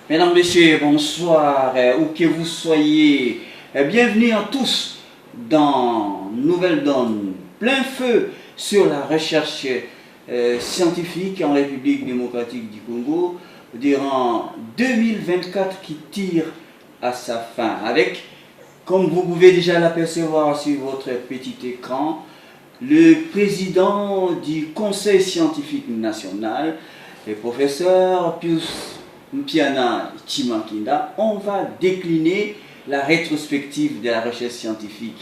Mesdames, Messieurs, bonsoir, où que vous soyez, bienvenue à tous dans Nouvelle Donne, plein feu sur la recherche scientifique en République démocratique du Congo durant 2024 qui tire à sa fin avec, comme vous pouvez déjà l'apercevoir sur votre petit écran, le président du Conseil scientifique national, le professeur Pius Mpiana Chimakinda. On va décliner la rétrospective de la recherche scientifique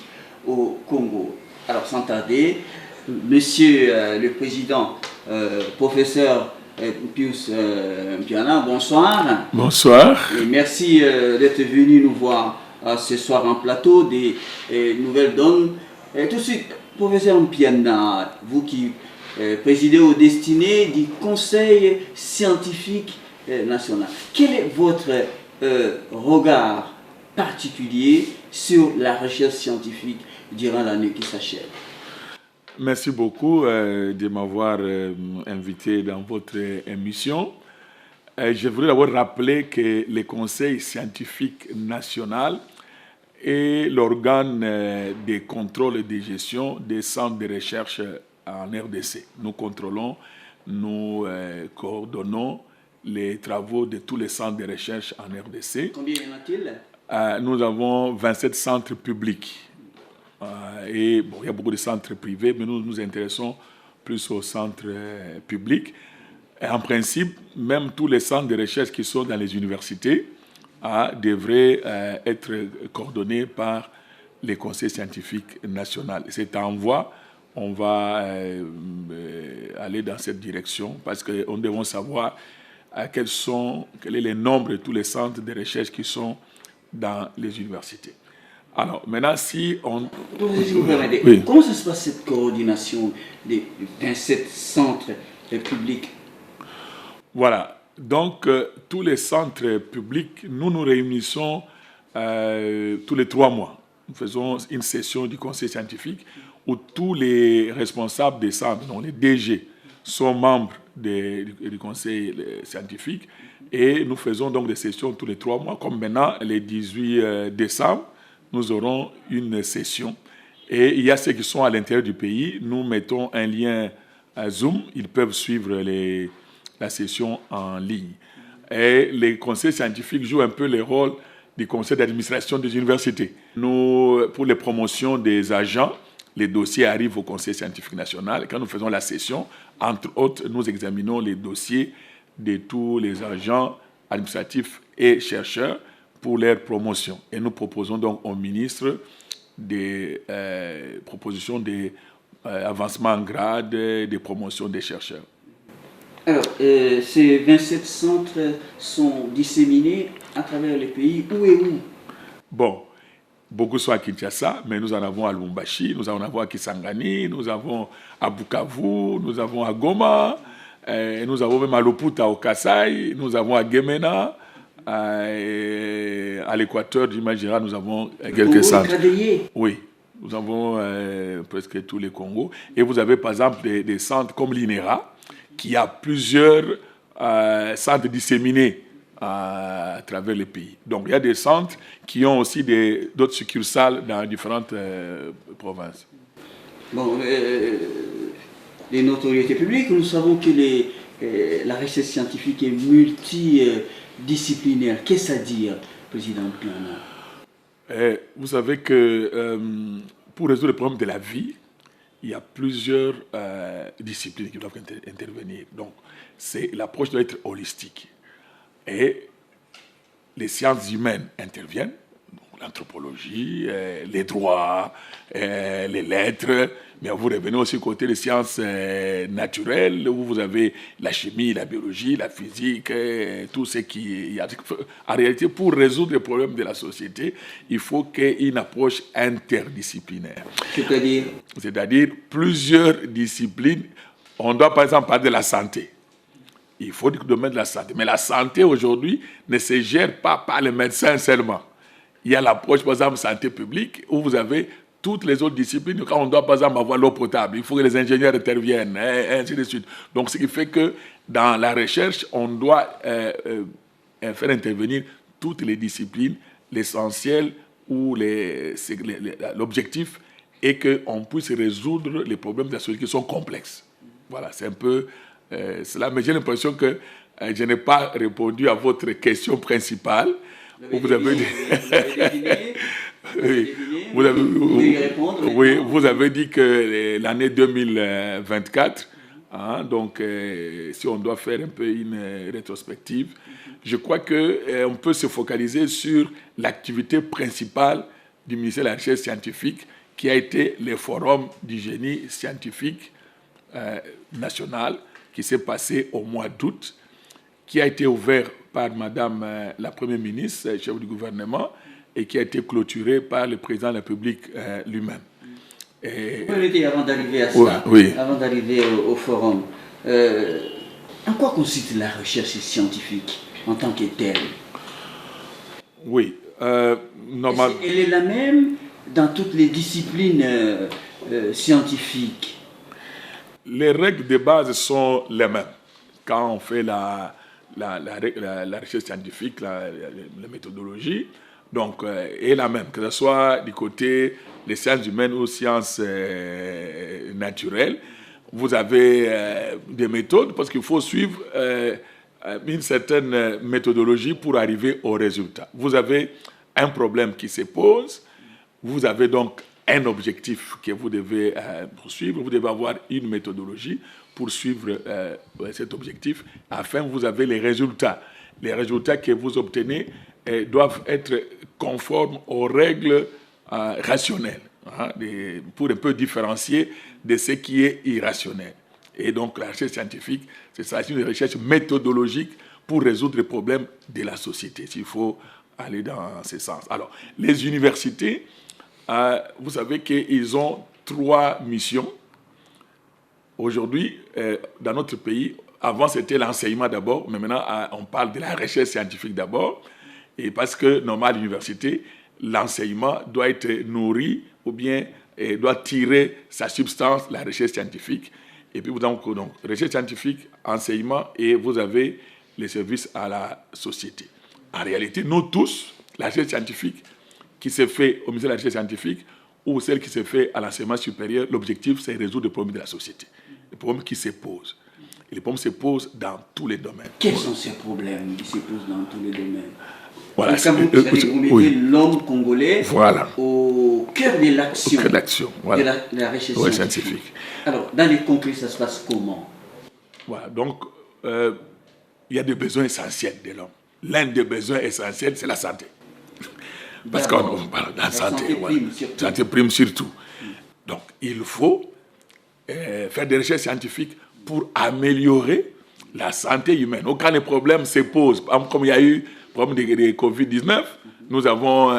au Congo. Alors sans tarder, monsieur le président, professeur Pius Mpiana, bonsoir. Bonsoir. Et merci d'être venu nous voir ce soir en plateau des Nouvelles Donnes. Tout de suite, professeur Mpiana, vous qui présidez aux destinées du Conseil scientifique national, quel est votre regard particulier sur la recherche scientifique durant l'année qui s'achève? Merci beaucoup de m'avoir invité dans votre émission. Je voudrais d'abord rappeler que le Conseil scientifique national est l'organe de contrôle et de gestion des centres de recherche en RDC. Nous contrôlons, nous coordonnons les travaux de tous les centres de recherche en RDC. Combien y en a-t-il? Nous avons 27 centres publics. Et bon, il y a beaucoup de centres privés, mais nous nous intéressons plus aux centres publics. Et en principe, même tous les centres de recherche qui sont dans les universités devraient être coordonnés par les conseils scientifiques nationaux. C'est en voie, on va aller dans cette direction parce qu'on devons savoir quel est le nombre de tous les centres de recherche qui sont dans les universités. Alors, maintenant, si on... Oui. Comment ça se passe cette coordination des 27 centres publics? Voilà. Donc, tous les centres publics, nous nous réunissons tous les 3 mois. Nous faisons une session du conseil scientifique où tous les responsables des centres, donc les DG, sont membres du conseil scientifique et nous faisons donc des sessions tous les 3 mois. Comme maintenant, le 18 décembre, nous aurons une session. Et il y a ceux qui sont à l'intérieur du pays. Nous mettons un lien à Zoom. Ils peuvent suivre la session en ligne. Et les conseils scientifiques jouent un peu le rôle du conseil d'administration des universités. Nous, pour les promotions des agents, les dossiers arrivent au conseil scientifique national. Quand nous faisons la session, entre autres, nous examinons les dossiers de tous les agents administratifs et chercheurs pour leur promotion. Et nous proposons donc au ministre des propositions d'avancement en grade, des promotions des chercheurs. Alors, ces 27 centres sont disséminés à travers le pays. Où et où? Bon, beaucoup sont à Kinshasa, mais nous en avons à Lubumbashi, nous en avons à Kisangani, nous avons à Bukavu, nous avons à Goma, nous avons même à Loputa au Kasai, nous avons à Gemena, à l'Équateur du Magera, nous avons quelques centres. Oui, nous avons presque tous les Congos. Et vous avez par exemple des centres comme l'INERA, qui a plusieurs centres disséminés à travers le pays. Donc il y a des centres qui ont aussi d'autres succursales dans différentes provinces. Bon, les notoriétés publiques, nous savons que la recherche scientifique est multidisciplinaire. Qu'est-ce à dire, Président Mpiana? Vous savez que pour résoudre les problèmes de la vie, il y a plusieurs disciplines qui doivent intervenir. Donc, l'approche doit être holistique. Et les sciences humaines interviennent, l'anthropologie, les droits, les lettres, mais vous revenez aussi côté des sciences naturelles, où vous avez la chimie, la biologie, la physique, tout ce qui... En réalité, pour résoudre les problèmes de la société, il faut qu'il y ait une approche interdisciplinaire. C'est-à-dire plusieurs disciplines. On doit par exemple parler de la santé. Il faut du domaine de la santé. Mais la santé aujourd'hui ne se gère pas par les médecins seulement. Il y a l'approche, par exemple, santé publique, où vous avez toutes les autres disciplines. Quand on doit, par exemple, avoir l'eau potable, il faut que les ingénieurs interviennent, et ainsi de suite. Donc, ce qui fait que dans la recherche, on doit faire intervenir toutes les disciplines. L'essentiel ou l'objectif est qu'on puisse résoudre les problèmes de la société qui sont complexes. Voilà, c'est un peu cela. Mais j'ai l'impression que je n'ai pas répondu à votre question principale. Vous avez dit... Vous avez dit que l'année 2024, donc si on doit faire un peu une rétrospective, je crois qu'on peut se focaliser sur l'activité principale du ministère de la Recherche scientifique, qui a été le forum du génie scientifique national, qui s'est passé au mois d'août, qui a été ouvert par Madame la Première ministre, chef du gouvernement, et qui a été clôturé par le président de la République lui-même. Avant d'arriver à ça, avant d'arriver au forum, en quoi consiste la recherche scientifique en tant que telle? Oui, normalement. Elle est la même dans toutes les disciplines scientifiques? Les règles de base sont les mêmes. Quand on fait la recherche scientifique, la méthodologie, donc, est la même, que ce soit du côté des sciences humaines ou sciences naturelles. Vous avez des méthodes parce qu'il faut suivre une certaine méthodologie pour arriver au résultat. Vous avez un problème qui se pose, vous avez donc un objectif que vous devez poursuivre, vous devez avoir une méthodologie pour suivre cet objectif, afin que vous avez les résultats. Les résultats que vous obtenez doivent être conformes aux règles rationnelles, pour un peu différencier de ce qui est irrationnel. Et donc la recherche scientifique, c'est ça, c'est une recherche méthodologique pour résoudre les problèmes de la société, s'il faut aller dans ce sens. Alors, les universités, vous savez qu'ils ont 3 missions. Aujourd'hui, dans notre pays, avant c'était l'enseignement d'abord, mais maintenant on parle de la recherche scientifique d'abord. Et parce que, normalement, à l'université, l'enseignement doit être nourri ou bien doit tirer sa substance, la recherche scientifique. Et puis, donc, recherche scientifique, enseignement, et vous avez les services à la société. En réalité, nous tous, la recherche scientifique qui se fait au ministère de la Recherche scientifique ou celle qui se fait à l'enseignement supérieur, l'objectif, c'est de résoudre les problèmes de la société, les problèmes qui se posent. Et les problèmes se posent dans tous les domaines. Quels sont ces problèmes qui se posent dans tous les domaines? Voilà, quand vous mettez l'homme congolais au cœur de l'action, voilà, de la recherche scientifique. Alors, dans les concrets, ça se passe comment? Voilà, donc, il y a des besoins essentiels de l'homme. L'un des besoins essentiels, c'est la santé. Parce qu'on parle de la santé, santé prime surtout. Donc, il faut faire des recherches scientifiques pour améliorer la santé humaine. Quand les problèmes se posent, comme il y a eu le problème de Covid-19, nous avons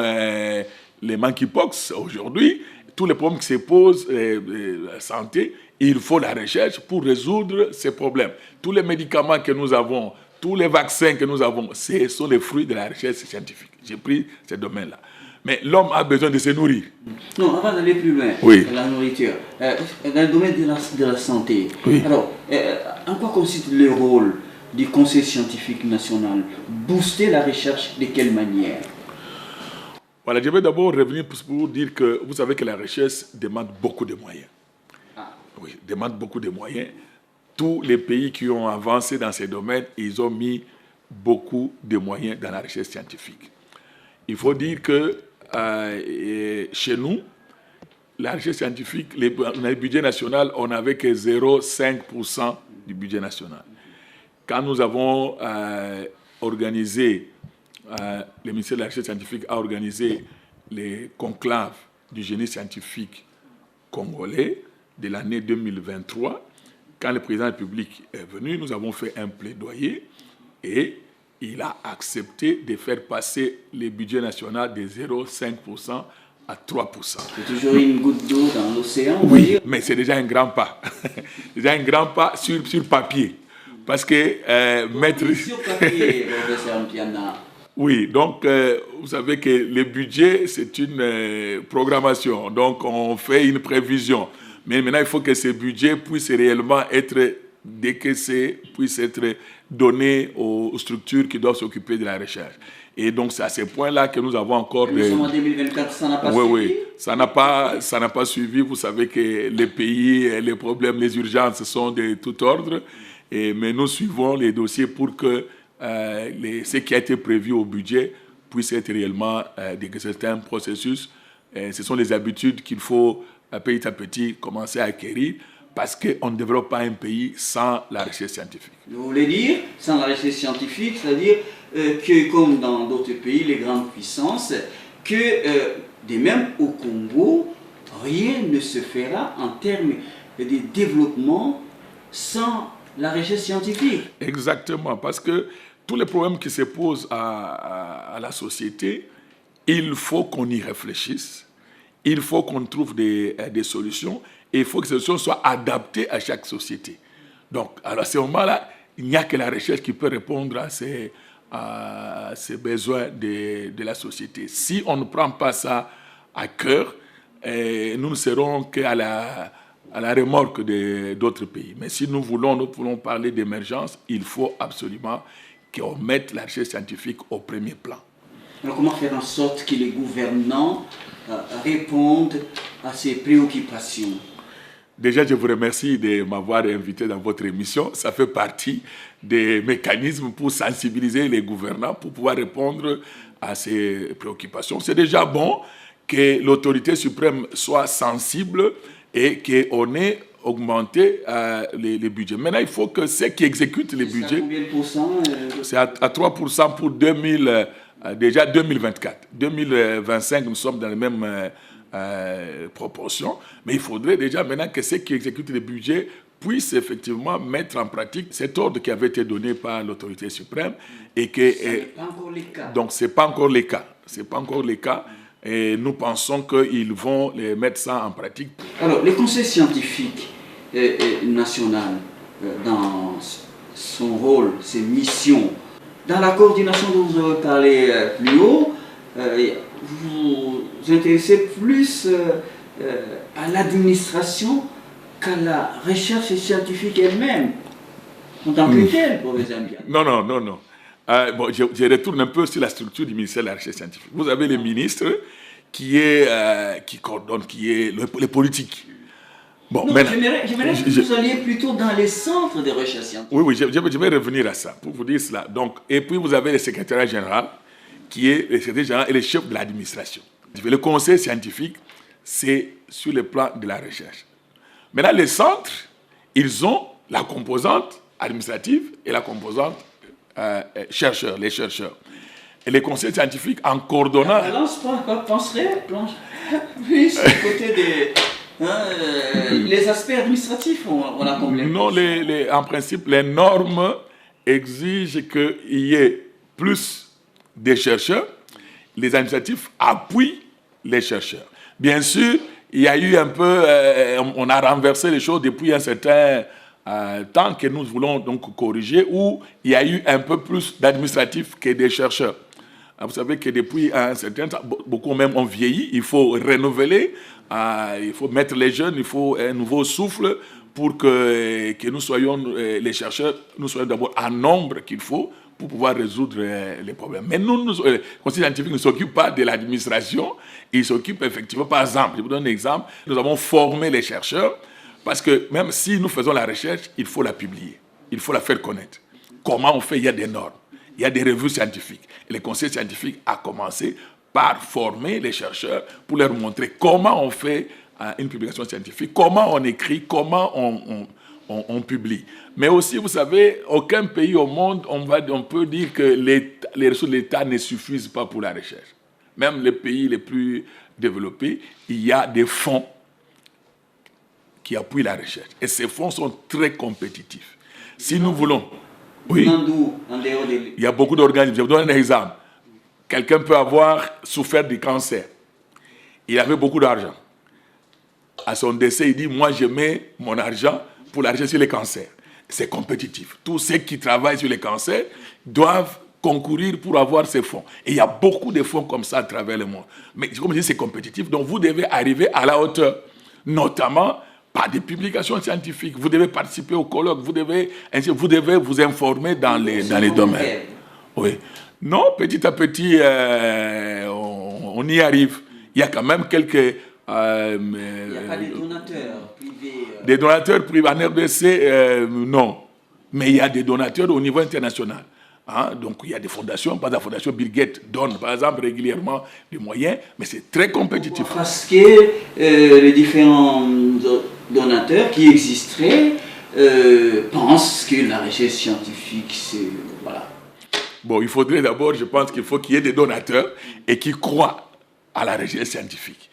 les monkeypox aujourd'hui, tous les problèmes qui se posent la santé, il faut la recherche pour résoudre ces problèmes. Tous les médicaments que nous avons, tous les vaccins que nous avons, ce sont les fruits de la recherche scientifique. J'ai pris ce domaine-là. Mais l'homme a besoin de se nourrir. Non, avant d'aller plus loin, la nourriture, dans le domaine de la santé, alors, en quoi consiste le rôle du Conseil scientifique national? Booster la recherche de quelle manière? Voilà, je vais d'abord revenir pour dire que vous savez que la recherche demande beaucoup de moyens. Oui, demande beaucoup de moyens. Tous les pays qui ont avancé dans ces domaines, ils ont mis beaucoup de moyens dans la recherche scientifique. Il faut dire que chez nous, la recherche scientifique, dans le budget national, on n'avait que 0,5% du budget national. Quand nous avons organisé, le ministère de la Recherche scientifique a organisé les conclaves du génie scientifique congolais de l'année 2023, quand le président de la République est venu, nous avons fait un plaidoyer et il a accepté de faire passer le budget national de 0,5% à 3%. C'est toujours une goutte d'eau dans l'océan, on va dire. Mais c'est déjà un grand pas. Déjà un grand pas sur papier. Parce que mettre... Sur papier, professeur Mpiana. Oui, donc vous savez que le budget, c'est une programmation. Donc on fait une prévision. Mais maintenant, il faut que ce budget puisse réellement être dès que c'est puisse être donné aux structures qui doivent s'occuper de la recherche. Et donc, c'est à ce point-là que nous avons encore... Nous sommes en 2024, ça n'a pas suivi. Oui, ça n'a pas suivi. Vous savez que les pays, les problèmes, les urgences sont de tout ordre. Mais nous suivons les dossiers pour que ce qui a été prévu au budget puisse être réellement certains processus. Ce sont les habitudes qu'il faut petit à petit commencer à acquérir, parce qu'on ne développe pas un pays sans la recherche scientifique. Vous voulez dire, sans la recherche scientifique, c'est-à-dire que, comme dans d'autres pays, les grandes puissances, de même au Congo, rien ne se fera en termes de développement sans la recherche scientifique. Exactement, parce que tous les problèmes qui se posent à la société, il faut qu'on y réfléchisse, il faut qu'on trouve des solutions, et il faut que ces solutions soient adaptées à chaque société. Donc, alors à ce moment-là, il n'y a que la recherche qui peut répondre à ces besoins de la société. Si on ne prend pas ça à cœur, nous ne serons qu'à la remorque d'autres pays. Mais si nous voulons parler d'émergence, il faut absolument qu'on mette la recherche scientifique au premier plan. Alors comment faire en sorte que les gouvernants répondent à ces préoccupations? Déjà, je vous remercie de m'avoir invité dans votre émission. Ça fait partie des mécanismes pour sensibiliser les gouvernants, pour pouvoir répondre à ces préoccupations. C'est déjà bon que l'autorité suprême soit sensible et qu'on ait augmenté les budgets. Maintenant, il faut que ceux qui exécutent les budgets... Combien de pourcents C'est à 3% pour 2024. 2025, nous sommes dans les mêmes proportions. Mais il faudrait déjà maintenant que ceux qui exécutent les budgets puissent effectivement mettre en pratique cet ordre qui avait été donné par l'autorité suprême. Et que, ce n'est pas encore le cas. Donc, ce n'est pas encore le cas. C'est pas encore le cas. Et nous pensons qu'ils vont mettre ça en pratique. Alors, les conseils scientifiques nationaux, dans son rôle, ses missions, dans la coordination dont vous avez parlé plus haut, vous vous intéressez plus à l'administration qu'à la recherche scientifique elle-même, en tant que telle, professeur Mbian. Non. Bon, je retourne un peu sur la structure du ministère de la Recherche scientifique. Vous avez le ministre qui coordonne, qui est les politiques. Bon, non, j'aimerais que vous alliez plutôt dans les centres de recherche scientifique. Oui, je vais revenir à ça, pour vous dire cela. Donc, et puis, vous avez le secrétaire général, qui est le secrétaire général et le chef de l'administration. Le conseil scientifique, c'est sur le plan de la recherche. Maintenant, les centres, ils ont la composante administrative et la composante chercheurs, les chercheurs. Et les conseils scientifiques, en coordonnant... La balance penserait plus du côté des... les aspects administratifs, on a compris. Non, en principe, les normes exigent qu'il y ait plus de chercheurs. Les administratifs appuient les chercheurs. Bien sûr, il y a eu un peu... on a renversé les choses depuis un certain temps que nous voulons donc corriger, où il y a eu un peu plus d'administratifs que des chercheurs. Vous savez que depuis un certain temps, beaucoup même ont vieilli, il faut renouveler, il faut mettre les jeunes, il faut un nouveau souffle pour que nous soyons, les chercheurs, nous soyons d'abord en nombre qu'il faut pour pouvoir résoudre les problèmes. Mais nous, le conseil scientifique ne s'occupe pas de l'administration, il s'occupe effectivement, par exemple, je vous donne un exemple, nous avons formé les chercheurs, parce que même si nous faisons la recherche, il faut la publier, il faut la faire connaître. Comment on fait? Il y a des normes. Il y a des revues scientifiques. Et le conseil scientifique a commencé par former les chercheurs pour leur montrer comment on fait une publication scientifique, comment on écrit, comment on publie. Mais aussi, vous savez, aucun pays au monde, on peut dire que les ressources de l'État ne suffisent pas pour la recherche. Même les pays les plus développés, il y a des fonds qui appuient la recherche. Et ces fonds sont très compétitifs. Si nous voulons... Oui, il y a beaucoup d'organismes. Je vous donne un exemple. Quelqu'un peut avoir souffert du cancer. Il avait beaucoup d'argent. À son décès, il dit, moi je mets mon argent pour la recherche sur les cancers. C'est compétitif. Tous ceux qui travaillent sur les cancers doivent concourir pour avoir ces fonds. Et il y a beaucoup de fonds comme ça à travers le monde. Mais comme je dis, c'est compétitif. Donc vous devez arriver à la hauteur. Notamment pas de publications scientifiques. Vous devez participer au colloque, vous devez vous informer dans les domaines. Oui. Non, petit à petit, on y arrive. Il y a quand même quelques... il n'y a pas des donateurs privés. Des donateurs privés en RDC, non. Mais il y a des donateurs au niveau international. Hein? Donc il y a des fondations, par exemple la fondation Bill Gates donne par exemple régulièrement des moyens, mais c'est très compétitif. Parce que les différents donateurs qui existeraient pensent que la recherche scientifique, c'est... Voilà. Bon, il faudrait d'abord, je pense qu'il faut qu'il y ait des donateurs et qui croient à la recherche scientifique.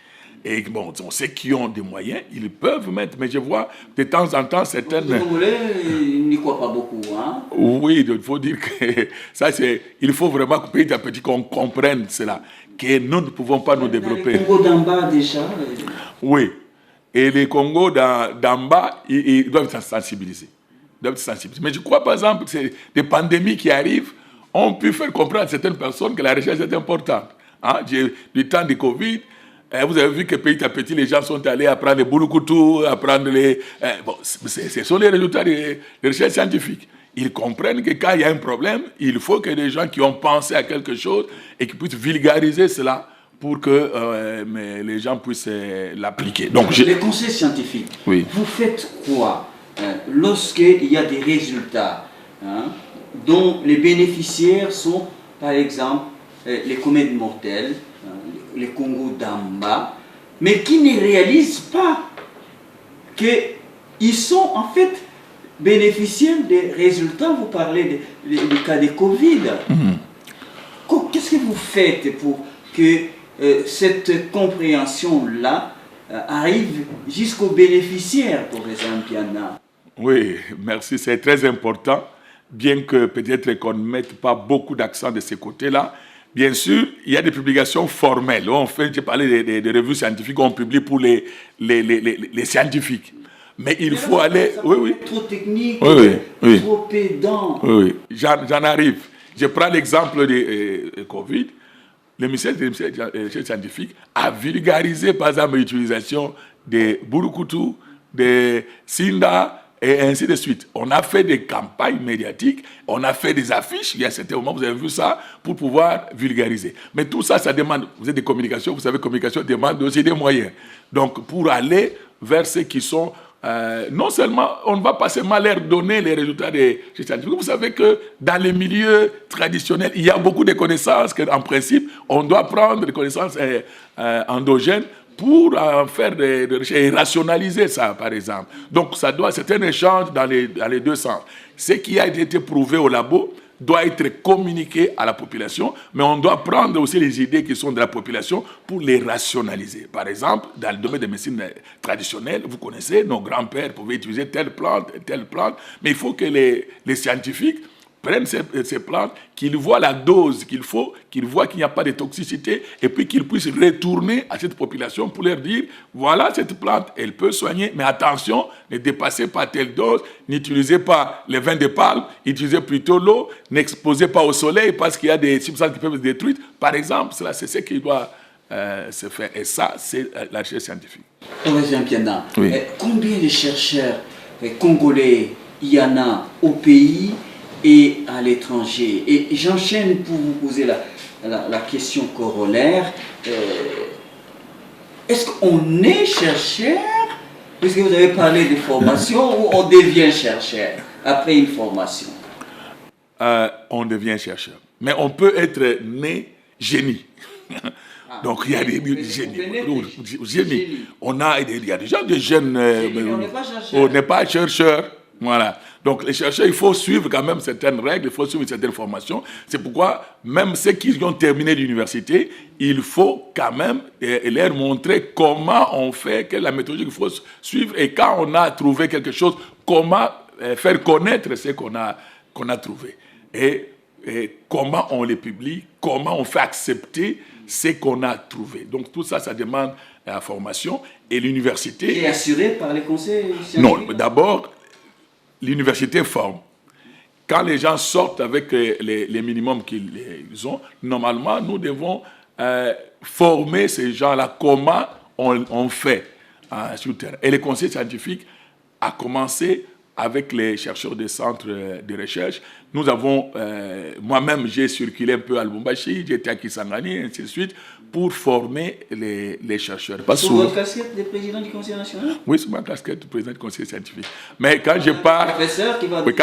Et bon, on sait qui ont des moyens, ils peuvent mettre, mais je vois de temps en temps certaines... Les Congolais, ils n'y croient pas beaucoup, hein? Oui, il faut dire que ça, c'est... Il faut vraiment petit à petit qu'on comprenne cela, que nous ne pouvons pas nous développer. Les Congos d'en bas, déjà... Oui, et les Congos d'en bas, ils doivent se sensibiliser. Mais je crois, par exemple, que c'est des pandémies qui arrivent, on peut faire comprendre à certaines personnes que la recherche est importante. Hein? Du temps du Covid, vous avez vu que petit à petit, les gens sont allés apprendre les boulokoutou, apprendre les... bon, ce sont les résultats des recherches scientifiques. Ils comprennent que quand il y a un problème, il faut que des gens qui ont pensé à quelque chose et qui puissent vulgariser cela pour que les gens puissent l'appliquer. Donc, les conseils scientifiques, oui. Vous faites quoi lorsqu'il y a des résultats dont les bénéficiaires sont, par exemple, les comètes mortelles, les Congos d'Amba, mais qui ne réalisent pas qu'ils sont en fait bénéficiaires des résultats. Vous parlez du cas de Covid. Qu'est-ce que vous faites pour que cette compréhension-là arrive jusqu'aux bénéficiaires, pour exemple, Yana? Oui, merci, c'est très important, bien que peut-être qu'on ne mette pas beaucoup d'accent de ce côté-là. Bien sûr, il y a des publications formelles. J'ai parlé des revues scientifiques qu'on publie pour les scientifiques. Mais il faut aller... Oui. Trop technique, oui. trop pédant. Oui. J'en arrive. Je prends l'exemple de Covid. Le ministère des recherches scientifiques a vulgarisé, par exemple, l'utilisation des boulokoutou, des Sinda, et ainsi de suite. On a fait des campagnes médiatiques, on a fait des affiches, il y a certains moments, vous avez vu ça, pour pouvoir vulgariser. Mais tout ça, ça demande, vous êtes des communications, vous savez, communication demande aussi des moyens. Donc, pour aller vers ceux qui sont, non seulement, on ne va pas seulement leur donner les résultats des scientifiques, vous savez que dans les milieux traditionnels, il y a beaucoup de connaissances qu'en principe, on doit prendre des connaissances endogènes pour faire des recherches et rationaliser ça, par exemple. Donc, c'est un échange dans les deux sens. Ce qui a été prouvé au labo doit être communiqué à la population, mais on doit prendre aussi les idées qui sont de la population pour les rationaliser. Par exemple, dans le domaine de médecine traditionnelle, vous connaissez, nos grands-pères pouvaient utiliser telle plante, mais il faut que les scientifiques prennent ces plantes, qu'ils voient la dose qu'il faut, qu'ils voient qu'il n'y a pas de toxicité, et puis qu'ils puissent retourner à cette population pour leur dire, voilà cette plante, elle peut soigner, mais attention, ne dépassez pas telle dose, n'utilisez pas les vins de palme, utilisez plutôt l'eau, n'exposez pas au soleil parce qu'il y a des substances qui peuvent être détruites. Par exemple, c'est ce qui doit se faire. Et ça, c'est la recherche scientifique. Oui. Combien de chercheurs congolais il y en a au pays et à l'étranger? Et j'enchaîne pour vous poser la question corollaire. Est-ce qu'on est chercheur, puisque vous avez parlé de formation, ou on devient chercheur après une formation? On devient chercheur. Mais on peut être né génie. Donc il y a des génies. Il y a déjà des jeunes... on n'est pas chercheur. On n'est pas chercheur. Voilà. Donc, les chercheurs, il faut suivre quand même certaines règles, il faut suivre certaines formations. C'est pourquoi, même ceux qui ont terminé l'université, il faut quand même leur montrer comment on fait, quelle est la méthodologie qu'il faut suivre. Et quand on a trouvé quelque chose, comment faire connaître ce qu'on a trouvé. Et comment on les publie, comment on fait accepter ce qu'on a trouvé. Donc, tout ça, ça demande la formation. Et l'université... est assurée par les conseils scientifiques? Non, d'abord... L'université forme. Quand les gens sortent avec les minimums qu'ils ont, normalement, nous devons former ces gens-là. Comment on fait? sur le terrain. Et le conseil scientifique a commencé avec les chercheurs des centres de recherche. Nous avons, moi-même, j'ai circulé un peu à Lubumbashi, j'étais à Kisangani, et ainsi de suite, pour former les chercheurs. Sur votre casquette de président du Conseil national? Oui, c'est ma casquette de président du Conseil scientifique. Mais quand je pars... Professeur qui va... Oui,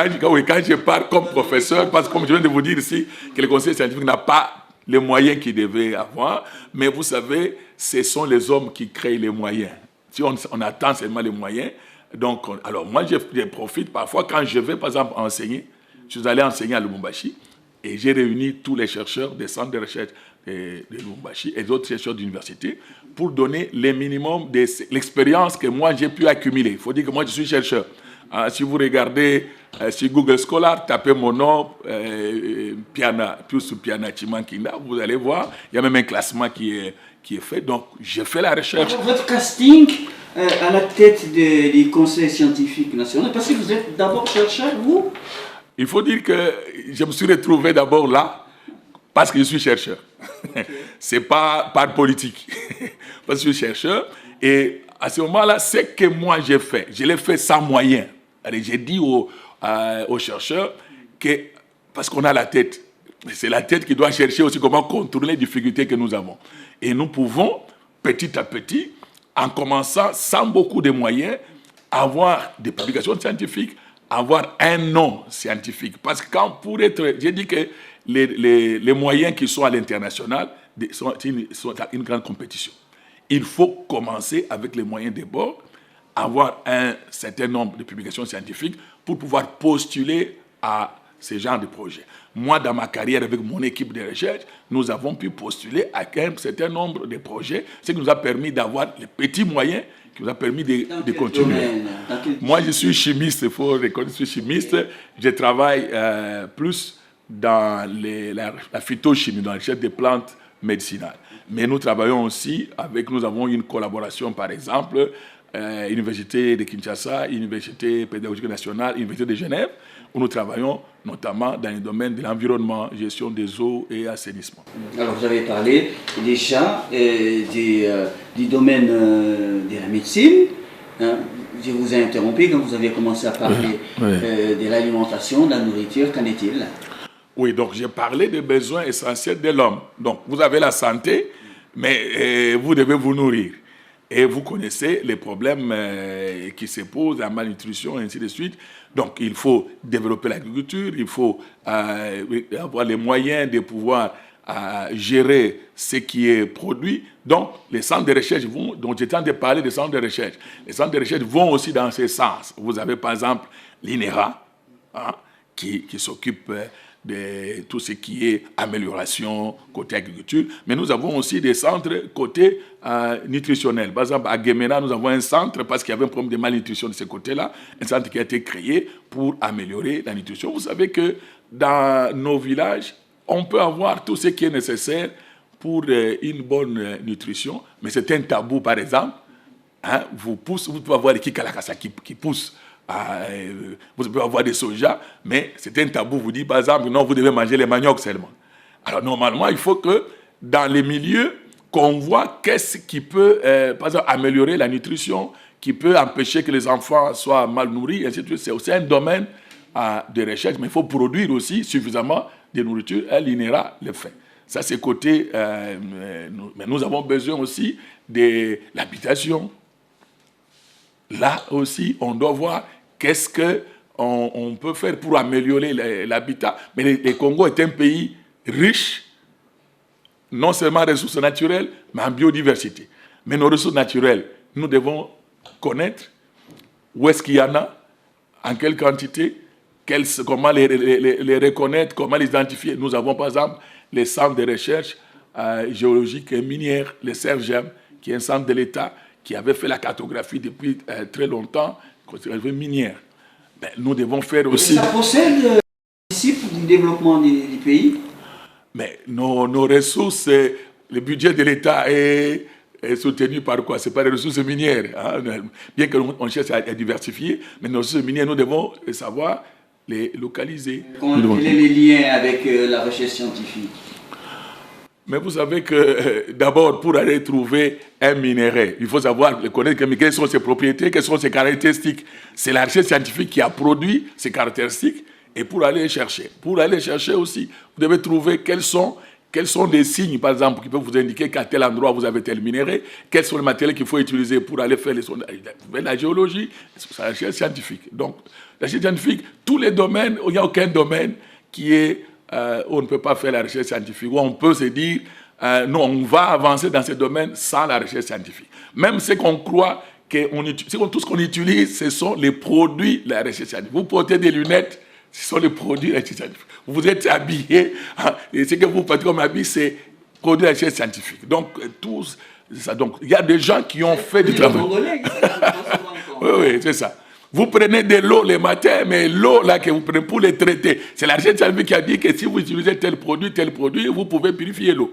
quand je pars comme professeur, parce que comme je viens de vous dire ici, que le Conseil scientifique n'a pas les moyens qu'il devait avoir, mais vous savez, ce sont les hommes qui créent les moyens. Si on attend seulement les moyens, donc, alors moi, je profite parfois quand je vais, par exemple, enseigner. Je suis allé enseigner à Lubumbashi et j'ai réuni tous les chercheurs des centres de recherche de Lubumbashi et d'autres chercheurs d'université pour donner le minimum de l'expérience que moi, j'ai pu accumuler. Il faut dire que moi, je suis chercheur. Si vous regardez sur Google Scholar, tapez mon nom, Piana Chimankinda, vous allez voir, il y a même un classement qui est fait. Donc, j'ai fait la recherche. Alors, votre casting à la tête du Conseil scientifique national, parce que vous êtes d'abord chercheur, vous? Il faut dire que je me suis retrouvé d'abord là parce que je suis chercheur. Ce n'est pas par politique. Parce que je suis chercheur. Et à ce moment-là, ce que moi j'ai fait, je l'ai fait sans moyens. J'ai dit aux chercheurs que, parce qu'on a la tête, c'est la tête qui doit chercher aussi comment contourner les difficultés que nous avons. Et nous pouvons, petit à petit, en commençant sans beaucoup de moyens, avoir des publications scientifiques, avoir un nom scientifique. Parce que quand pour être... J'ai dit que les moyens qui sont à l'international sont une grande compétition. Il faut commencer avec les moyens de bord, avoir un certain nombre de publications scientifiques pour pouvoir postuler à ce genre de projet. Moi, dans ma carrière, avec mon équipe de recherche, nous avons pu postuler à un certain nombre de projets, ce qui nous a permis d'avoir les petits moyens qui nous a permis de continuer. Moi, je suis chimiste, il faut reconnaître que je suis chimiste. Je travaille plus dans la phytochimie, dans la recherche des plantes médicinales. Mais nous travaillons aussi nous avons une collaboration, par exemple, Université de Kinshasa, Université pédagogique nationale, Université de Genève, où nous travaillons notamment dans le domaine de l'environnement, gestion des eaux et assainissement. Alors vous avez parlé déjà du domaine de la médecine. Hein. Je vous ai interrompu quand vous avez commencé à parler de l'alimentation, de la nourriture. Qu'en est-il? Oui, donc j'ai parlé des besoins essentiels de l'homme. Donc vous avez la santé, mais vous devez vous nourrir. Et vous connaissez les problèmes qui se posent, la malnutrition, et ainsi de suite. Donc, il faut développer l'agriculture, il faut avoir les moyens de pouvoir gérer ce qui est produit. Donc, les centres de recherche vont, dont j'étais en train de parler des centres de recherche, les centres de recherche vont aussi dans ce sens. Vous avez par exemple l'INERA, hein, qui s'occupe de tout ce qui est amélioration côté agriculture, mais nous avons aussi des centres côté nutritionnel. Par exemple, à Gemena, nous avons un centre parce qu'il y avait un problème de malnutrition de ce côté-là, un centre qui a été créé pour améliorer la nutrition. Vous savez que dans nos villages, on peut avoir tout ce qui est nécessaire pour une bonne nutrition, mais c'est un tabou, par exemple. Hein, vous pouvez avoir les kikalakasa qui poussent. Vous pouvez avoir des soja, mais c'est un tabou. Vous dites par exemple, non, vous devez manger les maniocs seulement. Alors normalement, il faut que dans les milieux, qu'on voit qu'est-ce qui peut, par exemple, améliorer la nutrition, qui peut empêcher que les enfants soient mal nourris, ainsi de suite. C'est aussi un domaine de recherche, mais il faut produire aussi suffisamment de nourriture. L'INERA le fait. Ça, c'est côté... mais nous avons besoin aussi de l'habitation. Là aussi, on doit voir qu'est-ce qu'on peut faire pour améliorer l'habitat. Mais le Congo est un pays riche, non seulement en ressources naturelles, mais en biodiversité. Mais nos ressources naturelles, nous devons connaître où est-ce qu'il y en a, en quelle quantité, comment les reconnaître, comment les identifier. Nous avons par exemple les centres de recherche géologique et minière, le CERGEM, qui est un centre de l'État, qui avait fait la cartographie depuis très longtemps, cartographie minière. Ben, nous devons faire aussi... Ça possède ici pour le développement du pays? Mais nos ressources, le budget de l'État est soutenu par quoi? Ce n'est pas les ressources minières. Hein? Bien qu'on cherche à diversifier, mais nos ressources minières, nous devons savoir les localiser. Quels sont les liens avec la recherche scientifique? Mais vous savez que d'abord, pour aller trouver un minerai, il faut savoir connaître quelles sont ses propriétés, quelles sont ses caractéristiques. C'est la recherche scientifique qui a produit ces caractéristiques. Et pour aller les chercher. Pour aller les chercher aussi, vous devez trouver quels sont des signes, par exemple, qui peuvent vous indiquer qu'à tel endroit vous avez tel minerai, quels sont les matériels qu'il faut utiliser pour aller faire les sondages. La géologie, c'est la recherche scientifique. Donc, la recherche scientifique, tous les domaines, il n'y a aucun domaine qui est où on ne peut pas faire la recherche scientifique, où on peut se dire, non, on va avancer dans ce domaine sans la recherche scientifique. Même ce qu'on croit, tout ce qu'on utilise, ce sont les produits de la recherche scientifique. Vous portez des lunettes, ce sont les produits de la recherche scientifique. Vous êtes habillé, et ce que vous portez comme habit, c'est produit de la recherche scientifique. Donc, donc, il y a des gens qui ont fait du travail. Oui, c'est ça. Vous prenez de l'eau le matin, mais l'eau là que vous prenez pour les traiter, c'est la recherche scientifique qui a dit que si vous utilisez tel produit, vous pouvez purifier l'eau.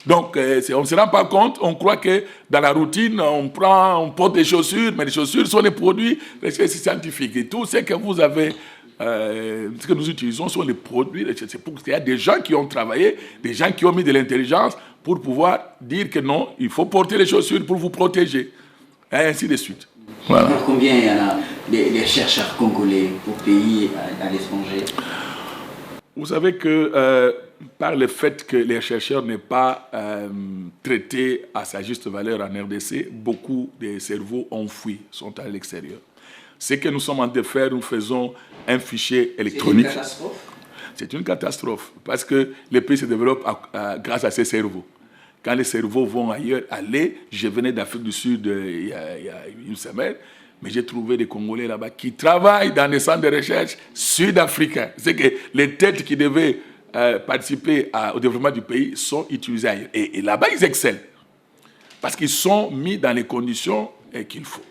Donc, on ne se rend pas compte, on croit que dans la routine, on porte des chaussures, mais les chaussures sont les produits de la recherche scientifique. Et tout ce que vous avez, ce que nous utilisons sont les produits de la recherche. C'est pour qu'il y a des gens qui ont travaillé, des gens qui ont mis de l'intelligence pour pouvoir dire que non, il faut porter les chaussures pour vous protéger. Et ainsi de suite. Voilà. Combien il y en a des chercheurs congolais au pays, à l'étranger? Vous savez que par le fait que les chercheurs n'aient pas traités à sa juste valeur en RDC, beaucoup de cerveaux ont fui, sont à l'extérieur. Ce que nous sommes en train de faire, nous faisons un fichier électronique. C'est une catastrophe? C'est une catastrophe, parce que les pays se développent grâce à ces cerveaux. Quand les cerveaux vont ailleurs, je venais d'Afrique du Sud il y a une semaine, mais j'ai trouvé des Congolais là-bas qui travaillent dans des centres de recherche sud-africains. C'est que les têtes qui devaient participer au développement du pays sont utilisées ailleurs. Et là-bas, ils excellent, parce qu'ils sont mis dans les conditions qu'il faut.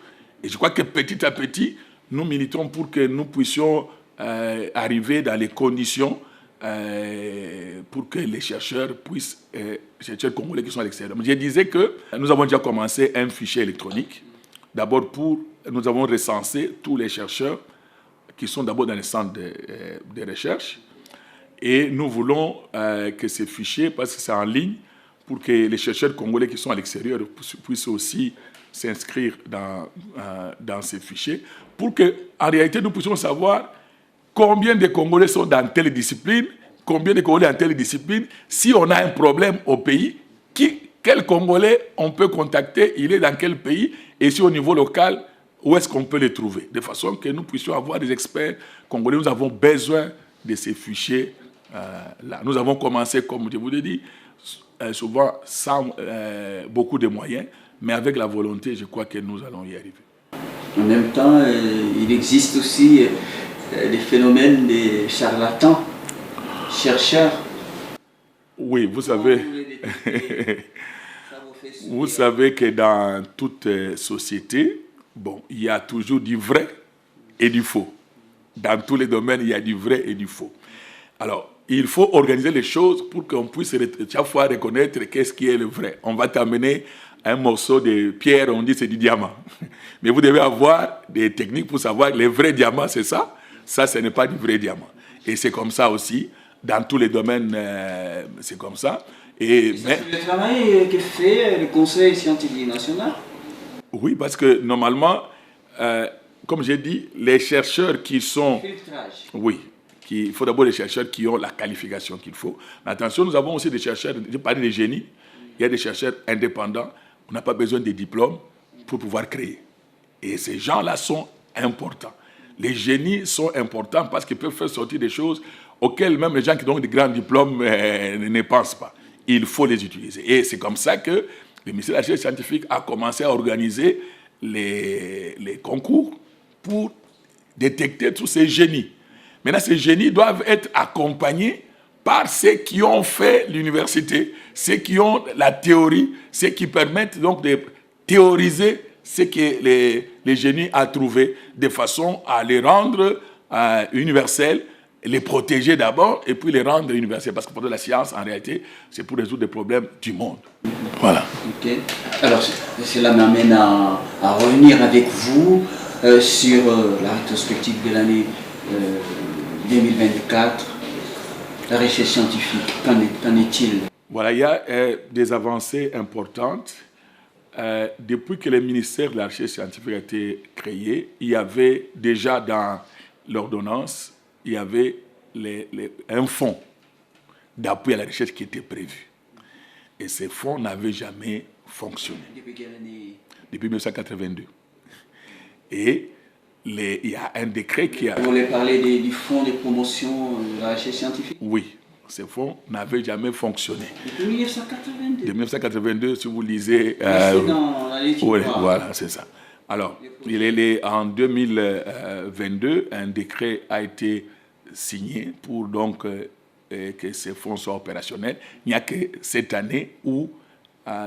Et je crois que petit à petit, nous militons pour que nous puissions arriver dans les conditions pour que les chercheurs puissent, chercheurs congolais qui sont à l'extérieur. Je disais que nous avons déjà commencé un fichier électronique. D'abord, nous avons recensé tous les chercheurs qui sont d'abord dans les centres de recherche. Et nous voulons que ces fichiers, parce que c'est en ligne, pour que les chercheurs congolais qui sont à l'extérieur puissent aussi s'inscrire dans ces fichiers, pour qu'en réalité, nous puissions savoir combien de Congolais sont dans telle discipline, combien de Congolais dans telle discipline. Si on a un problème au pays, quel Congolais on peut contacter, il est dans quel pays, et si au niveau local, où est-ce qu'on peut les trouver, de façon que nous puissions avoir des experts congolais. Nous avons besoin de ces fichiers-là. Nous avons commencé, comme je vous l'ai dit, souvent sans beaucoup de moyens, mais avec la volonté, je crois que nous allons y arriver. En même temps, il existe aussi des phénomènes de charlatans, chercheurs. Oui, vous savez, vous savez que dans toute société, il y a toujours du vrai et du faux. Dans tous les domaines, il y a du vrai et du faux. Alors, il faut organiser les choses pour qu'on puisse chaque fois reconnaître qu'est-ce qui est le vrai. On va t'amener un morceau de pierre, on dit c'est du diamant. Mais vous devez avoir des techniques pour savoir que le vrai diamant, c'est ça. Ça, ce n'est pas du vrai diamant. Et c'est comme ça aussi. Dans tous les domaines, c'est comme ça. C'est le travail que fait le Conseil scientifique national? Oui, parce que normalement, comme j'ai dit, les chercheurs qui sont... Filtrage. Oui. Il faut d'abord des chercheurs qui ont la qualification qu'il faut. Mais attention, nous avons aussi des chercheurs, je parlais des génies, il y a des chercheurs indépendants, on n'a pas besoin de diplômes pour pouvoir créer. Et ces gens-là sont importants. Les génies sont importants parce qu'ils peuvent faire sortir des choses auxquelles même les gens qui ont des grands diplômes ne pensent pas. Il faut les utiliser. Et c'est comme ça que le ministère de la Recherche scientifique a commencé à organiser les concours pour détecter tous ces génies. Maintenant, ces génies doivent être accompagnés par ceux qui ont fait l'université, ceux qui ont la théorie, ceux qui permettent donc de théoriser ce que les génies ont trouvé, de façon à les rendre universels, les protéger d'abord, et puis les rendre universels. Parce que pour la science, en réalité, c'est pour résoudre des problèmes du monde. Voilà. Ok. Alors, cela m'amène à revenir avec vous sur la rétrospective de l'année 2024, la recherche scientifique, qu'en est-il? Voilà, il y a des avancées importantes. Depuis que le ministère de la Recherche scientifique a été créé, il y avait déjà dans l'ordonnance, il y avait un fonds d'appui à la recherche qui était prévu. Et ces fonds n'avaient jamais fonctionné. Depuis quelle année? Depuis 1982. Et il y a un décret qui a... Vous voulez parler du fonds de promotion de la recherche scientifique? Oui, ces fonds n'avaient jamais fonctionné. Depuis 1982? De 1982, si vous lisez... dans la lecture. Oui, voilà, c'est ça. Alors, en 2022, un décret a été signé pour donc que ces fonds soient opérationnels. Il n'y a que cette année où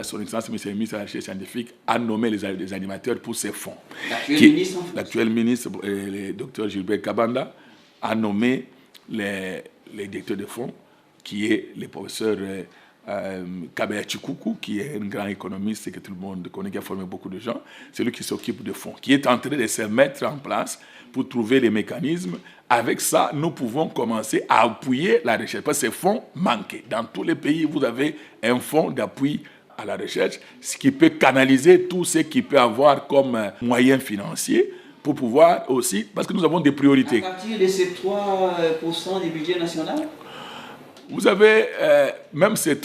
son Excellence, M. le ministre de la Recherche scientifique, a nommé les animateurs pour ces fonds. L'actuel ministre, le docteur Gilbert Kabanda, a nommé les directeurs de fonds, qui est le professeur Kabea Chikuku, qui est un grand économiste et que tout le monde connaît, qui a formé beaucoup de gens. C'est lui qui s'occupe de fonds, qui est en train de se mettre en place pour trouver les mécanismes. Avec ça, nous pouvons commencer à appuyer la recherche, parce que ces fonds manquent. Dans tous les pays, vous avez un fonds d'appui à la recherche, ce qui peut canaliser tout ce qu'il peut avoir comme moyens financiers pour pouvoir aussi, parce que nous avons des priorités. À partir de ces 3% du budget national? Vous avez, même si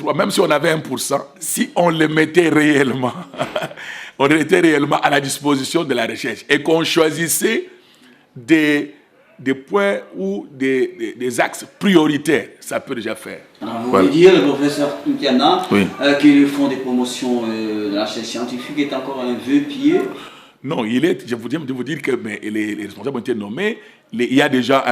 on avait 1%, si on le mettait réellement, on était réellement à la disposition de la recherche et qu'on choisissait des points ou des axes prioritaires, ça peut déjà faire. Alors, vous voulez dire, le professeur Nkiana, oui, que le fonds de promotion de la recherche scientifique est encore un vœu pieux? Non, je vous dire que les responsables ont été nommés. Il y a déjà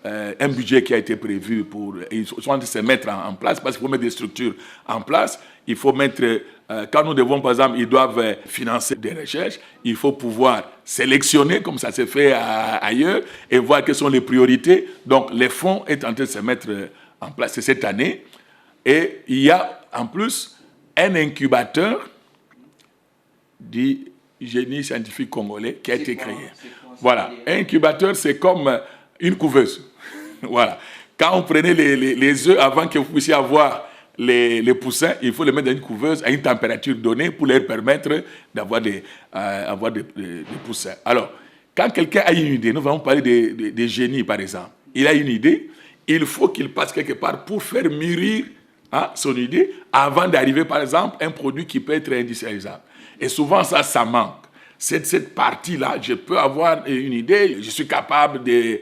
un budget qui a été prévu pour... Ils sont en train de se mettre en place, parce qu'il faut mettre des structures en place. Il faut mettre... quand nous devons, par exemple, ils doivent financer des recherches, il faut pouvoir sélectionner, comme ça s'est fait ailleurs, et voir quelles sont les priorités. Donc, les fonds sont en train de se mettre en place cette année. Et il y a, en plus, un incubateur du génie scientifique congolais qui a été créé. Voilà. Un incubateur, c'est comme une couveuse. Voilà. Quand on prenait les œufs, avant que vous puissiez avoir les poussins, il faut les mettre dans une couveuse à une température donnée pour leur permettre d'avoir des poussins. Alors, quand quelqu'un a une idée, nous allons parler des génies par exemple, il a une idée, il faut qu'il passe quelque part pour faire mûrir son idée avant d'arriver par exemple à un produit qui peut être industrialisable. Et souvent ça manque. Cette partie-là, je peux avoir une idée, je suis capable de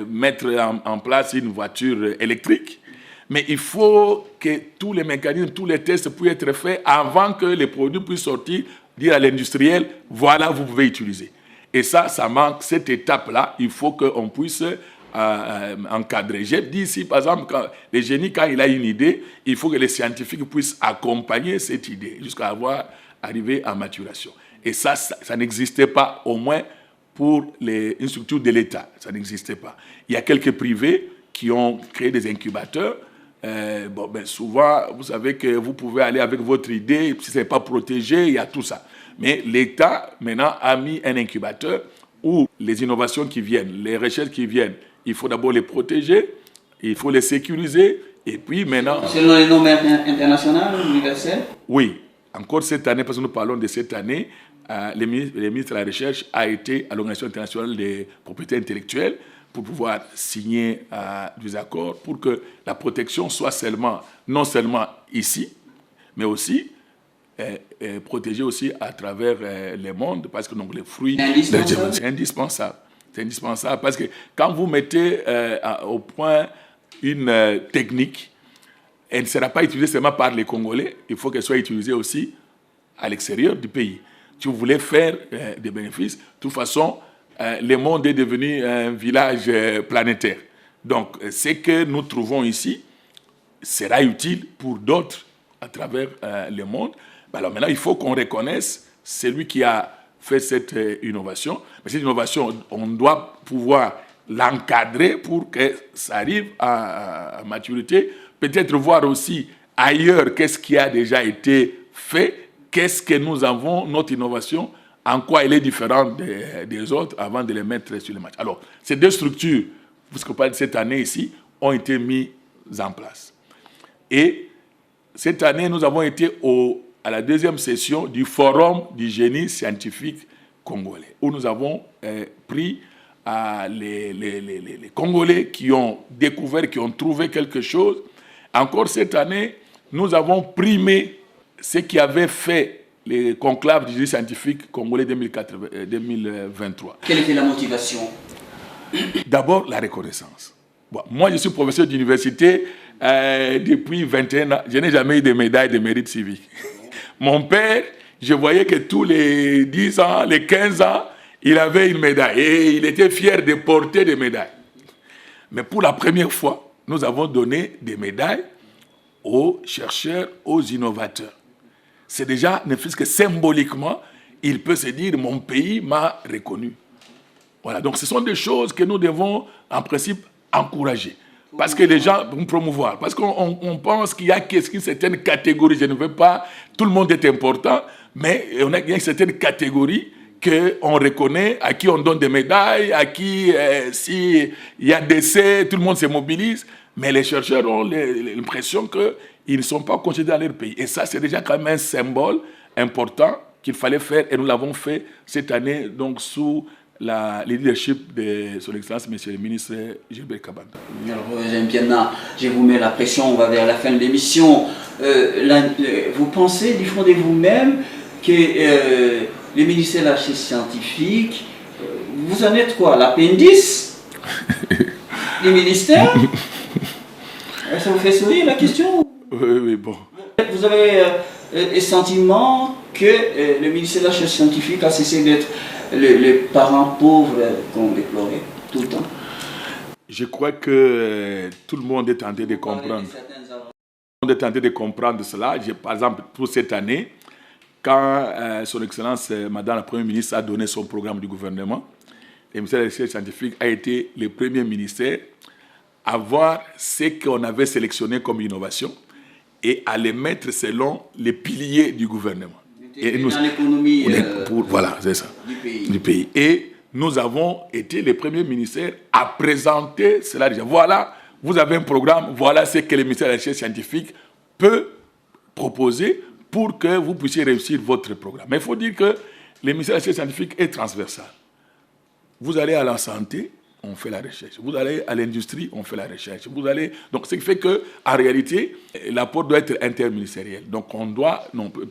mettre en place une voiture électrique, mais il faut que tous les mécanismes, tous les tests puissent être faits avant que les produits puissent sortir, dire à l'industriel, voilà, vous pouvez utiliser. Et ça manque, cette étape-là, il faut qu'on puisse encadrer. J'ai dit ici, par exemple, les génies, quand il a une idée, il faut que les scientifiques puissent accompagner cette idée jusqu'à arriver à maturation. Et ça n'existait pas, au moins pour une structure de l'État. Ça n'existait pas. Il y a quelques privés qui ont créé des incubateurs. Souvent, vous savez que vous pouvez aller avec votre idée, si ce n'est pas protégé, il y a tout ça. Mais l'État, maintenant, a mis un incubateur où les innovations qui viennent, les recherches qui viennent, il faut d'abord les protéger, il faut les sécuriser, et puis maintenant... Selon les normes internationales, universelles? Oui. Encore cette année, parce que nous parlons de cette année, le ministre de la Recherche a été à l'Organisation internationale des propriétés intellectuelles pour pouvoir signer des accords pour que la protection soit non seulement ici, mais aussi protégée aussi à travers le monde, parce que donc, les fruits... C'est indispensable. C'est indispensable parce que quand vous mettez au point une technique, elle ne sera pas utilisée seulement par les Congolais, il faut qu'elle soit utilisée aussi à l'extérieur du pays. Si vous voulez faire des bénéfices, de toute façon, le monde est devenu un village planétaire. Donc, ce que nous trouvons ici sera utile pour d'autres à travers le monde. Alors maintenant, il faut qu'on reconnaisse celui qui a fait cette innovation. Mais cette innovation, on doit pouvoir l'encadrer pour que ça arrive à maturité. Peut-être voir aussi ailleurs qu'est-ce qui a déjà été fait, qu'est-ce que nous avons, notre innovation, en quoi elle est différente des autres avant de les mettre sur le marché. Alors, ces deux structures, puisque pas de cette année ici, ont été mises en place. Et cette année, nous avons été à la deuxième session du Forum du génie scientifique congolais, où nous avons pris les Congolais qui ont découvert, qui ont trouvé quelque chose. Encore cette année, nous avons primé ceux qui avaient fait les conclaves du génie scientifique congolais 2023. Quelle était la motivation? D'abord, la reconnaissance. Bon, moi, je suis professeur d'université depuis 21 ans. Je n'ai jamais eu de médaille de mérite civique. Mon père, je voyais que tous les 10 ans, les 15 ans, il avait une médaille. Et il était fier de porter des médailles. Mais pour la première fois, nous avons donné des médailles aux chercheurs, aux innovateurs. C'est déjà, ne fût-ce que symboliquement, il peut se dire, mon pays m'a reconnu. Voilà, donc ce sont des choses que nous devons, en principe, encourager. Parce que les gens vont promouvoir. Parce qu'on pense qu'il y a une certaine catégorie. Je ne veux pas, tout le monde est important, mais il y a une certaine catégorie qu'on reconnaît, à qui on donne des médailles, à qui, s'il y a décès, tout le monde se mobilise. Mais les chercheurs ont l'impression qu'ils ne sont pas considérés dans leur pays. Et ça, c'est déjà quand même un symbole important qu'il fallait faire. Et nous l'avons fait cette année, donc sous le leadership de son Excellence, Monsieur le ministre Gilbert Kabanda. Alors, Jean-Pierre, je vous mets la pression, on va vers la fin de l'émission. Vous pensez du fond de vous-même que le ministère de la Recherche scientifique, vous en êtes quoi, l'appendice du ministère? Ça vous fait sourire la question? Oui, bon. Vous avez le sentiment que le ministère de la Recherche scientifique a cessé d'être les parents pauvres qu'on déplorait tout le temps? Je crois que tout le monde est tenté de comprendre. Tout le monde est tenté de comprendre cela. Par exemple, pour cette année, quand son Excellence, Madame la Première ministre, a donné son programme du gouvernement, le ministère de la Recherche scientifique a été le premier ministère à voir ce qu'on avait sélectionné comme innovation et à les mettre selon les piliers du gouvernement. Et nous, dans l'économie voilà, c'est ça, du pays. Et nous avons été les premiers ministères à présenter cela. Voilà, vous avez un programme, voilà ce que le ministère de la Recherche scientifique peut proposer pour que vous puissiez réussir votre programme. Mais il faut dire que le ministère de la Recherche scientifique est transversal. Vous allez à la santé, on fait la recherche. Vous allez à l'industrie, on fait la recherche. Donc, ce qui fait qu'en réalité, l'apport doit être interministériel. Donc,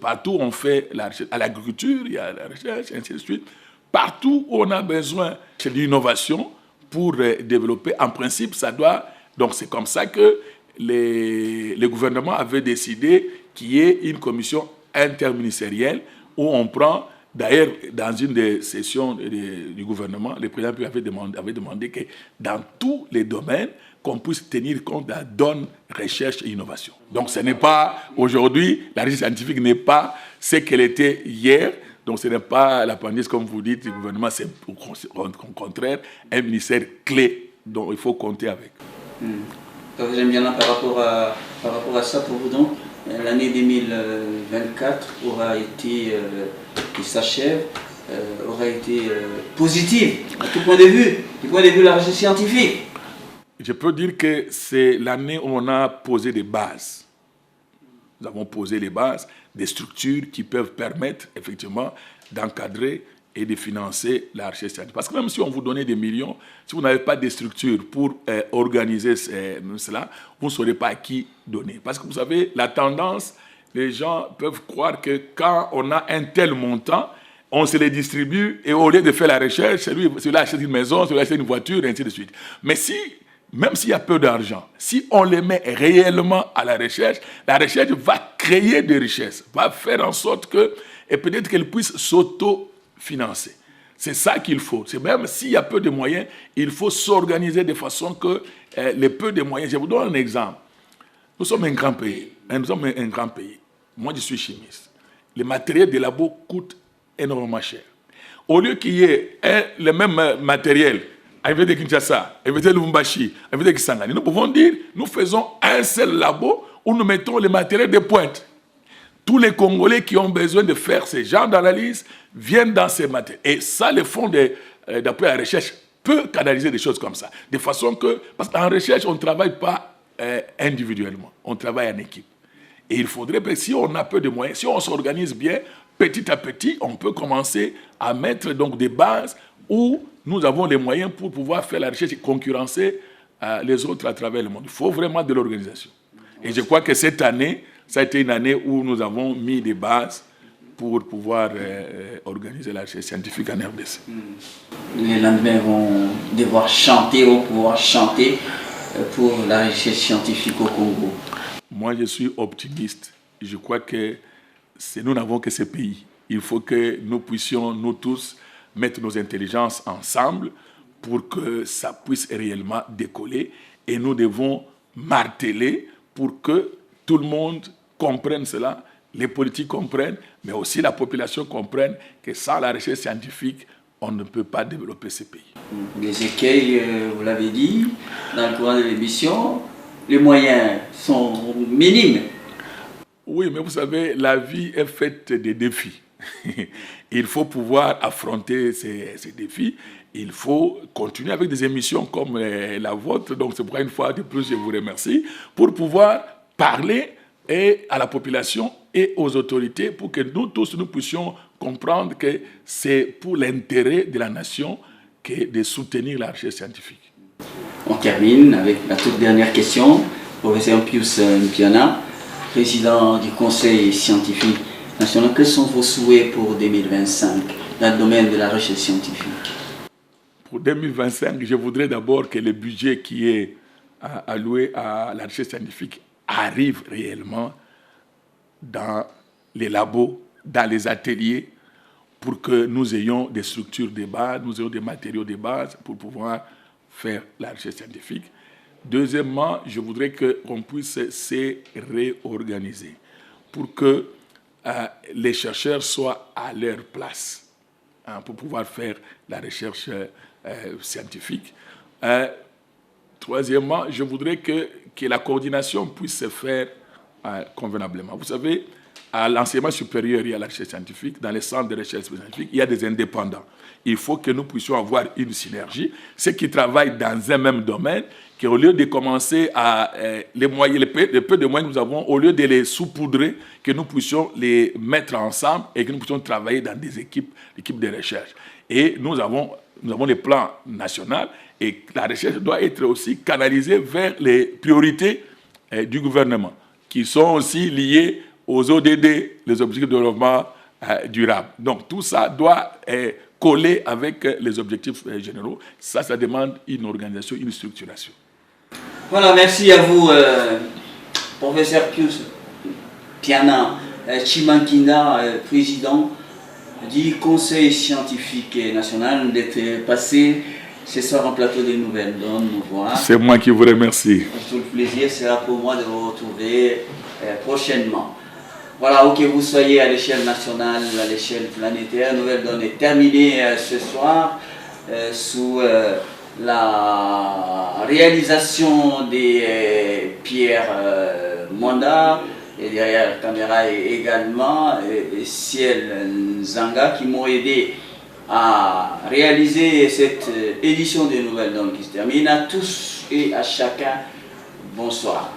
partout on fait la recherche. À l'agriculture, il y a la recherche, ainsi de suite. Partout où on a besoin de l'innovation pour développer, en principe, ça doit... Donc, c'est comme ça que le gouvernement avait décidé qu'il y ait une commission interministérielle où on prend... D'ailleurs, dans une des sessions du gouvernement, le président avait demandé que dans tous les domaines, qu'on puisse tenir compte de la donne recherche et innovation. Donc ce n'est pas, aujourd'hui, la recherche scientifique n'est pas ce qu'elle était hier. Donc ce n'est pas l'appendice, comme vous dites, du gouvernement, c'est au contraire un ministère clé dont il faut compter avec. J'aime bien par rapport à ça, pour vous donc, l'année 2024 aura été, qui s'achève, aura été positive à tout point de vue, du point de vue de la recherche scientifique. Je peux dire que c'est l'année où on a posé des bases. Nous avons posé les bases des structures qui peuvent permettre effectivement d'encadrer et de financer la recherche scientifique. Parce que même si on vous donnait des millions, si vous n'avez pas de structure pour organiser cela, vous ne saurez pas à qui donner. Parce que vous savez, la tendance, les gens peuvent croire que quand on a un tel montant, on se les distribue et au lieu de faire la recherche, celui-là achète une maison, celui-là achète une voiture, et ainsi de suite. Mais même s'il y a peu d'argent, si on les met réellement à la recherche va créer des richesses, va faire en sorte que, et peut-être qu'elle puisse s'auto-financer. C'est ça qu'il faut. C'est même s'il y a peu de moyens, il faut s'organiser de façon que les peu de moyens... Je vous donne un exemple. Nous sommes un grand pays. Moi, je suis chimiste. Le matériel des labos coûte énormément cher. Au lieu qu'il y ait le même matériel avec de Kinshasa, avec de Lubumbashi, avec de Kisangani, nous pouvons dire, nous faisons un seul labo où nous mettons le matériel de pointe. Tous les Congolais qui ont besoin de faire ce genre d'analyse viennent dans ces matériels. Et ça, le fonds d'appui à la recherche peut canaliser des choses comme ça. De façon que, parce qu'en recherche, on ne travaille pas individuellement, on travaille en équipe. Et il faudrait, si on a peu de moyens, si on s'organise bien, petit à petit, on peut commencer à mettre donc des bases où nous avons les moyens pour pouvoir faire la recherche et concurrencer les autres à travers le monde. Il faut vraiment de l'organisation. Et je crois que cette année, ça a été une année où nous avons mis des bases pour pouvoir organiser la recherche scientifique en RDC. Les lendemains vont devoir chanter, vont pouvoir chanter pour la recherche scientifique au Congo. Moi, je suis optimiste. Je crois que nous n'avons que ce pays. Il faut que nous puissions, nous tous, mettre nos intelligences ensemble pour que ça puisse réellement décoller. Et nous devons marteler pour que tout le monde comprenne cela, les politiques comprennent, mais aussi la population comprenne que sans la recherche scientifique, on ne peut pas développer ce pays. Les écueils, vous l'avez dit, dans le courant de l'émission, les moyens sont minimes. Oui, mais vous savez, la vie est faite de défis. Il faut pouvoir affronter ces défis. Il faut continuer avec des émissions comme la vôtre. Donc, c'est pourquoi une fois de plus, je vous remercie, pour pouvoir parler à la population et aux autorités pour que nous tous, nous puissions comprendre que c'est pour l'intérêt de la nation que de soutenir la recherche scientifique. On termine avec la toute dernière question. Professeur Pius Mpiana, président du Conseil scientifique national, quels sont vos souhaits pour 2025 dans le domaine de la recherche scientifique? Pour 2025, je voudrais d'abord que le budget qui est alloué à la recherche scientifique arrive réellement dans les labos, dans les ateliers, pour que nous ayons des structures de base, nous ayons des matériaux de base pour pouvoir faire la recherche scientifique. Deuxièmement, je voudrais qu'on puisse se réorganiser pour que les chercheurs soient à leur place pour pouvoir faire la recherche scientifique. Troisièmement, je voudrais que la coordination puisse se faire convenablement. Vous savez, à l'enseignement supérieur et à la recherche scientifique, dans les centres de recherche scientifique, il y a des indépendants. Il faut que nous puissions avoir une synergie. Ceux qui travaillent dans un même domaine, qu'au lieu de commencer à les peu de moyens que nous avons, au lieu de les saupoudrer, que nous puissions les mettre ensemble et que nous puissions travailler dans des équipes de recherche. Et nous avons les plans nationaux et la recherche doit être aussi canalisée vers les priorités du gouvernement, qui sont aussi liées aux ODD, les objectifs de développement durable. Donc tout ça doit coller avec les objectifs généraux. Ça demande une organisation, une structuration. Voilà, merci à vous, professeur Pius Mpiana Chimankinda, président du Conseil scientifique national, d'être passé ce soir en plateau des Nouvelles Donnes. C'est moi qui vous remercie. Tout le plaisir sera pour moi de vous retrouver prochainement. Voilà, où que vous soyez à l'échelle nationale, à l'échelle planétaire, Nouvelle Donne est terminée ce soir sous la réalisation des Pierre Mondar et derrière la caméra également Ciel Nzanga qui m'ont aidé à réaliser cette édition de Nouvelle Donne qui se termine. À tous et à chacun, bonsoir.